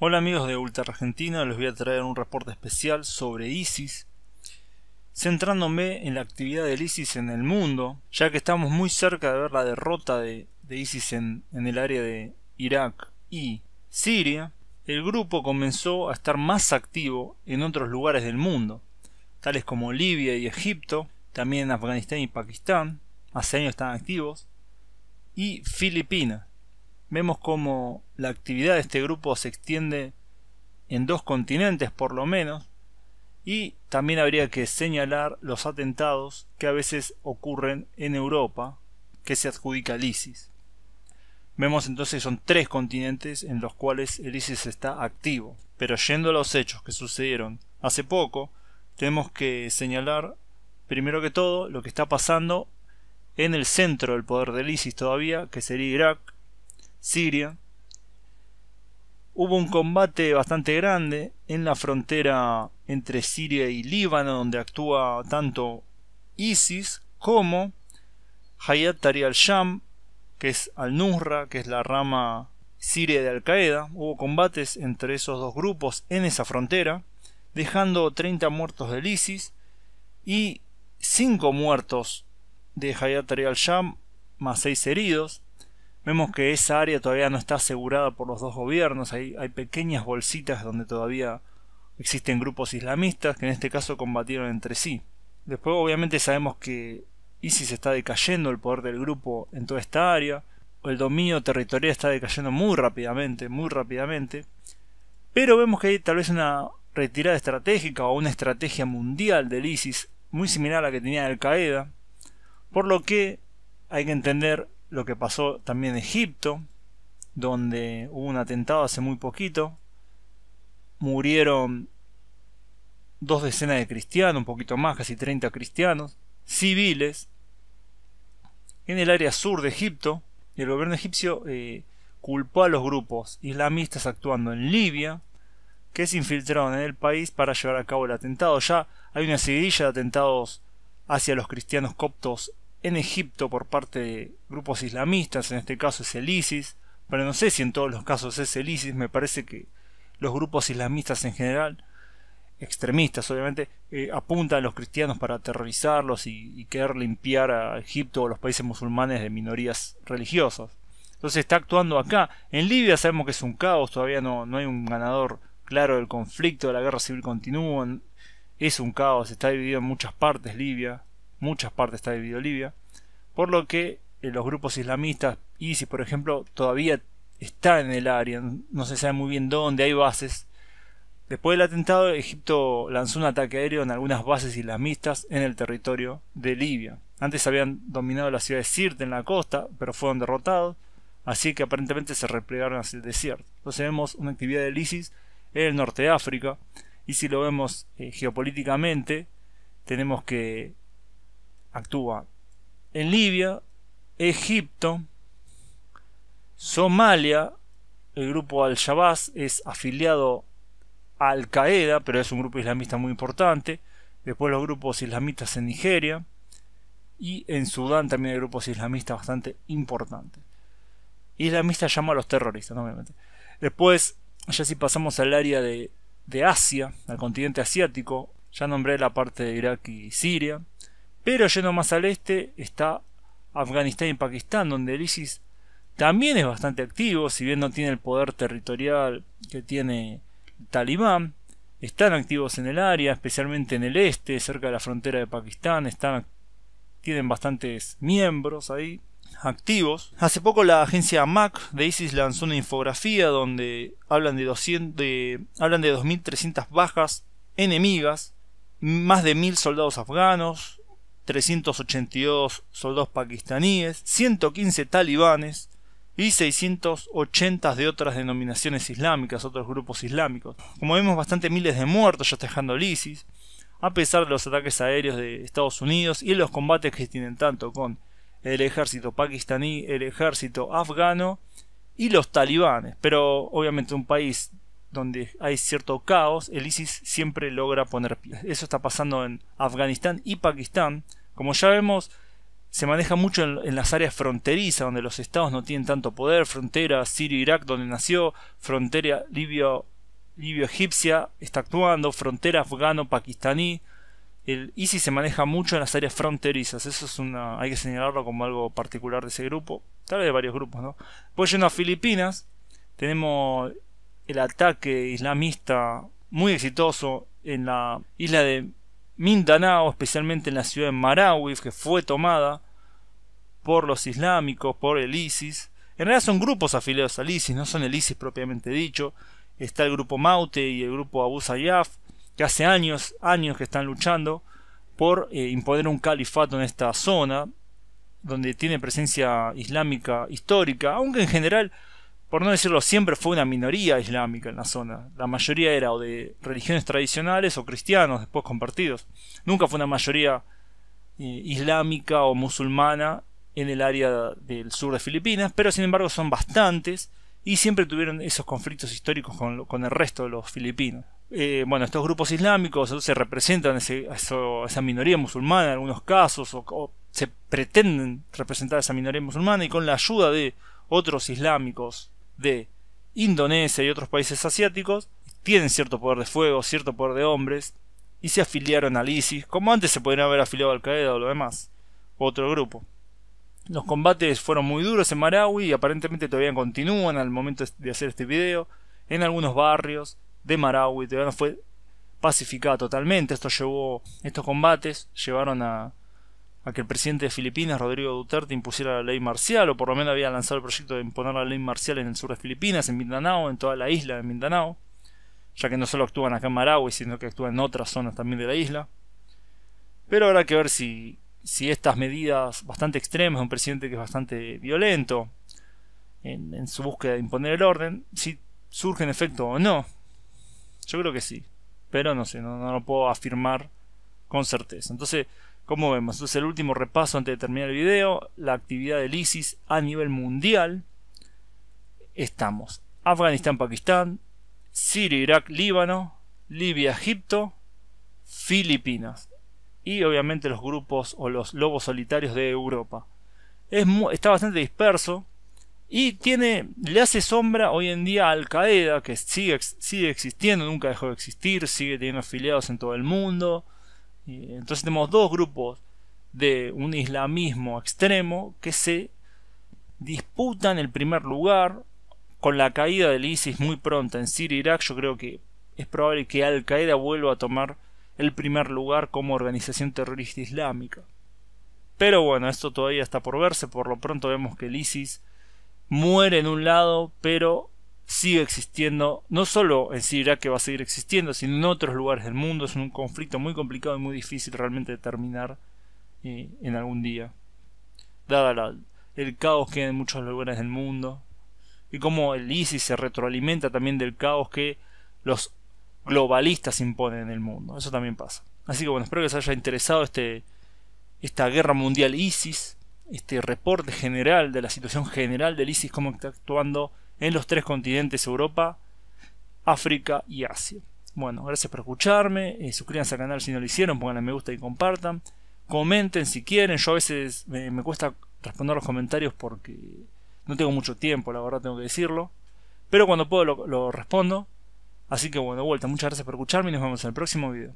Hola amigos de Ultra Argentina, les voy a traer un reporte especial sobre ISIS, centrándome en la actividad del ISIS en el mundo, ya que estamos muy cerca de ver la derrota de ISIS en el área de Irak y Siria. El grupo comenzó a estar más activo en otros lugares del mundo, tales como Libia y Egipto, también Afganistán y Pakistán, hace años están activos, y Filipinas. Vemos como la actividad de este grupo se extiende en 2 continentes por lo menos, y también habría que señalar los atentados que a veces ocurren en Europa que se adjudica al ISIS. Vemos entonces que son 3 continentes en los cuales el ISIS está activo. Pero yendo a los hechos que sucedieron hace poco, tenemos que señalar primero que todo lo que está pasando en el centro del poder del ISIS todavía, que sería Irak, Siria. Hubo un combate bastante grande en la frontera entre Siria y Líbano, donde actúa tanto ISIS como Hayat Tahrir al-Sham, que es Al-Nusra, que es la rama siria de Al-Qaeda. Hubo combates entre esos dos grupos en esa frontera, dejando 30 muertos del ISIS y 5 muertos de Hayat Tahrir al-Sham, más 6 heridos. Vemos que esa área todavía no está asegurada por los dos gobiernos, hay pequeñas bolsitas donde todavía existen grupos islamistas que en este caso combatieron entre sí. Después obviamente sabemos que ISIS está decayendo el poder del grupo en toda esta área, el dominio territorial está decayendo muy rápidamente, pero vemos que hay tal vez una retirada estratégica o una estrategia mundial del ISIS muy similar a la que tenía Al-Qaeda, por lo que hay que entender lo que pasó también en Egipto, donde hubo un atentado hace muy poquito, murieron 2 decenas de cristianos, un poquito más, casi 30 cristianos, civiles, en el área sur de Egipto, y el gobierno egipcio culpó a los grupos islamistas actuando en Libia, que se infiltraron en el país para llevar a cabo el atentado. Ya hay una seguidilla de atentados hacia los cristianos coptos en Egipto por parte de grupos islamistas, en este caso es el ISIS, pero no sé si en todos los casos es el ISIS. Me parece que los grupos islamistas en general, extremistas obviamente, apuntan a los cristianos para aterrorizarlos y querer limpiar a Egipto o los países musulmanes de minorías religiosas. Entonces está actuando acá. En Libia sabemos que es un caos, todavía no hay un ganador claro del conflicto, la guerra civil continúa, es un caos, está dividido en muchas partes Libia. Muchas partes está dividido Libia, por lo que los grupos islamistas, ISIS por ejemplo, todavía está en el área, no se sabe muy bien dónde, hay bases. Después del atentado, Egipto lanzó un ataque aéreo en algunas bases islamistas en el territorio de Libia. Antes habían dominado la ciudad de Sirte en la costa, pero fueron derrotados, así que aparentemente se replegaron hacia el desierto. Entonces vemos una actividad del ISIS en el norte de África, y si lo vemos geopolíticamente, tenemos que actúa en Libia, Egipto, Somalia. El grupo Al-Shabaab es afiliado a Al-Qaeda, pero es un grupo islamista muy importante. Después los grupos islamistas en Nigeria, y en Sudán también hay grupos islamistas bastante importantes. Islamistas llama a los terroristas, ¿no? Obviamente. Después, ya si pasamos al área de Asia, al continente asiático, ya nombré la parte de Irak y Siria. Pero yendo más al este está Afganistán y Pakistán, donde el ISIS también es bastante activo, si bien no tiene el poder territorial que tiene el Talibán. Están activos en el área, especialmente en el este, cerca de la frontera de Pakistán. Tienen bastantes miembros ahí activos. Hace poco la agencia MAC de ISIS lanzó una infografía donde hablan de 2.300 bajas enemigas, más de 1.000 soldados afganos, 382 soldados pakistaníes, 115 talibanes y 680 de otras denominaciones islámicas, otros grupos islámicos. Como vemos, bastante miles de muertos ya está dejando el ISIS, a pesar de los ataques aéreos de Estados Unidos y los combates que tienen tanto con el ejército pakistaní, el ejército afgano y los talibanes. Pero obviamente un país donde hay cierto caos, el ISIS siempre logra poner pie. Eso está pasando en Afganistán y Pakistán. Como ya vemos, se maneja mucho en las áreas fronterizas, donde los estados no tienen tanto poder. Frontera Siria-Irak, donde nació, frontera libio-egipcia está actuando, frontera afgano-pakistaní. El ISIS se maneja mucho en las áreas fronterizas, eso es hay que señalarlo como algo particular de ese grupo, tal vez de varios grupos, ¿no? Pues yendo a Filipinas, tenemos el ataque islamista muy exitoso en la isla de Mindanao, especialmente en la ciudad de Marawi, que fue tomada por los islámicos, por el ISIS. En realidad son grupos afiliados al ISIS, no son el ISIS propiamente dicho. Está el grupo Maute y el grupo Abu Sayyaf, que hace años que están luchando por imponer un califato en esta zona, donde tiene presencia islámica histórica, aunque en general, por no decirlo, siempre fue una minoría islámica en la zona. La mayoría era o de religiones tradicionales o cristianos, después compartidos. Nunca fue una mayoría islámica o musulmana en el área del sur de Filipinas, pero sin embargo son bastantes y siempre tuvieron esos conflictos históricos con el resto de los filipinos. Bueno, estos grupos islámicos se representan esa minoría musulmana en algunos casos, o se pretenden representar a esa minoría musulmana, y con la ayuda de otros islámicos de Indonesia y otros países asiáticos, tienen cierto poder de fuego, cierto poder de hombres, y se afiliaron al ISIS, como antes se podrían haber afiliado a Al Qaeda o lo demás, otro grupo. Los combates fueron muy duros en Marawi y aparentemente todavía continúan al momento de hacer este video en algunos barrios de Marawi. Todavía no fue pacificada totalmente. Estos combates llevaron a que el presidente de Filipinas, Rodrigo Duterte, impusiera la ley marcial, o por lo menos había lanzado el proyecto de imponer la ley marcial en el sur de Filipinas, en Mindanao, en toda la isla de Mindanao, ya que no solo actúan acá en Marawi, sino que actúan en otras zonas también de la isla. Pero habrá que ver si estas medidas bastante extremas de un presidente que es bastante violento en su búsqueda de imponer el orden, si surgen efecto o no. Yo creo que sí, pero no sé, no lo puedo afirmar con certeza. Entonces, como vemos, entonces el último repaso antes de terminar el video: la actividad del ISIS a nivel mundial. Estamos Afganistán, Pakistán, Siria, Irak, Líbano, Libia, Egipto, Filipinas. Y obviamente los grupos o los lobos solitarios de Europa. Está bastante disperso y le hace sombra hoy en día a Al Qaeda, que sigue existiendo, nunca dejó de existir, sigue teniendo afiliados en todo el mundo. Entonces tenemos dos grupos de un islamismo extremo que se disputan el primer lugar. Con la caída del ISIS muy pronta en Siria e Irak, yo creo que es probable que Al Qaeda vuelva a tomar el primer lugar como organización terrorista islámica. Pero bueno, esto todavía está por verse. Por lo pronto vemos que el ISIS muere en un lado, pero sigue existiendo, no solo en Siria, que va a seguir existiendo, sino en otros lugares del mundo. Es un conflicto muy complicado y muy difícil realmente de terminar en algún día, dada el caos que hay en muchos lugares del mundo, y como el ISIS se retroalimenta también del caos que los globalistas imponen en el mundo. Eso también pasa. Así que bueno, espero que les haya interesado esta guerra mundial ISIS, este reporte general de la situación general del ISIS, cómo está actuando en los tres continentes: Europa, África y Asia. Bueno, gracias por escucharme. Suscríbanse al canal si no lo hicieron, pongan me gusta y compartan. Comenten si quieren. Yo a veces me cuesta responder los comentarios porque no tengo mucho tiempo, la verdad, tengo que decirlo, pero cuando puedo lo respondo. Así que bueno, de vuelta, muchas gracias por escucharme y nos vemos en el próximo video.